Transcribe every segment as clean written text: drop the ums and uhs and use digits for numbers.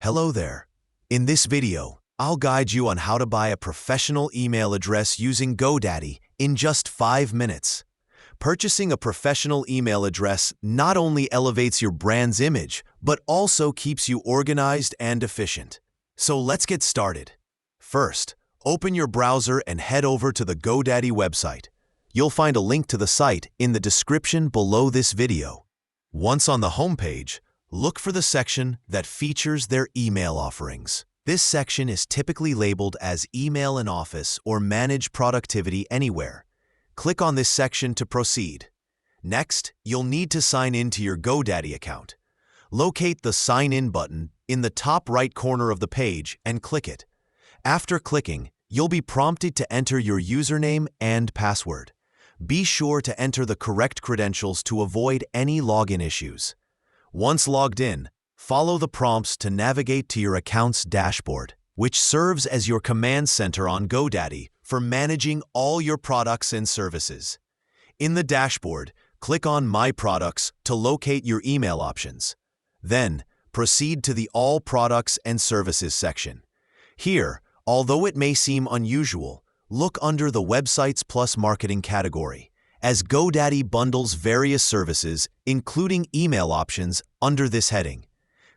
Hello there. In this video, I'll guide you on how to buy a professional email address using GoDaddy in just 5 minutes. Purchasing a professional email address not only elevates your brand's image, but also keeps you organized and efficient. So let's get started. First, open your browser and head over to the GoDaddy website. You'll find a link to the site in the description below this video. Once on the homepage, look for the section that features their email offerings. This section is typically labeled as Email in Office or Manage Productivity Anywhere. Click on this section to proceed. Next, you'll need to sign in to your GoDaddy account. Locate the Sign In button in the top right corner of the page and click it. After clicking, you'll be prompted to enter your username and password. Be sure to enter the correct credentials to avoid any login issues. Once logged in, follow the prompts to navigate to your account's dashboard, which serves as your command center on GoDaddy for managing all your products and services. In the dashboard, click on My Products to locate your email options. Then, proceed to the All Products and Services section. Here, although it may seem unusual, look under the Websites Plus Marketing category, as GoDaddy bundles various services, including email options, under this heading.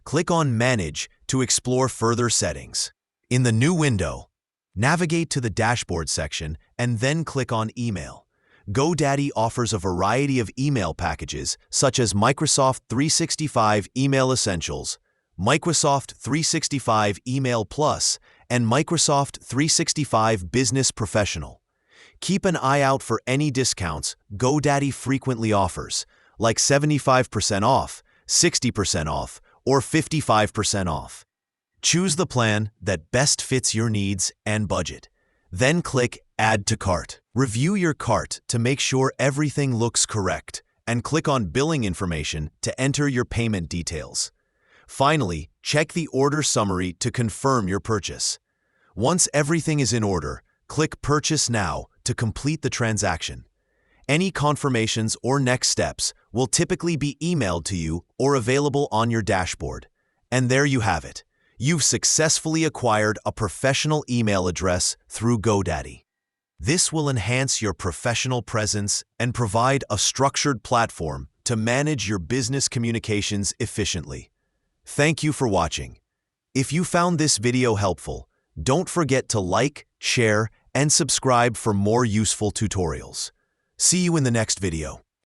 Click on Manage to explore further settings. In the new window, navigate to the Dashboard section and then click on Email. GoDaddy offers a variety of email packages such as Microsoft 365 Email Essentials, Microsoft 365 Email Plus, and Microsoft 365 Business Professional. Keep an eye out for any discounts GoDaddy frequently offers, like 75% off, 60% off, or 55% off. Choose the plan that best fits your needs and budget. Then click Add to Cart. Review your cart to make sure everything looks correct, and click on Billing Information to enter your payment details. Finally, check the order summary to confirm your purchase. Once everything is in order, click Purchase Now to complete the transaction. Any confirmations or next steps will typically be emailed to you or available on your dashboard. And there you have it. You've successfully acquired a professional email address through GoDaddy. This will enhance your professional presence and provide a structured platform to manage your business communications efficiently. Thank you for watching. If you found this video helpful, don't forget to like, share, and subscribe for more useful tutorials. See you in the next video.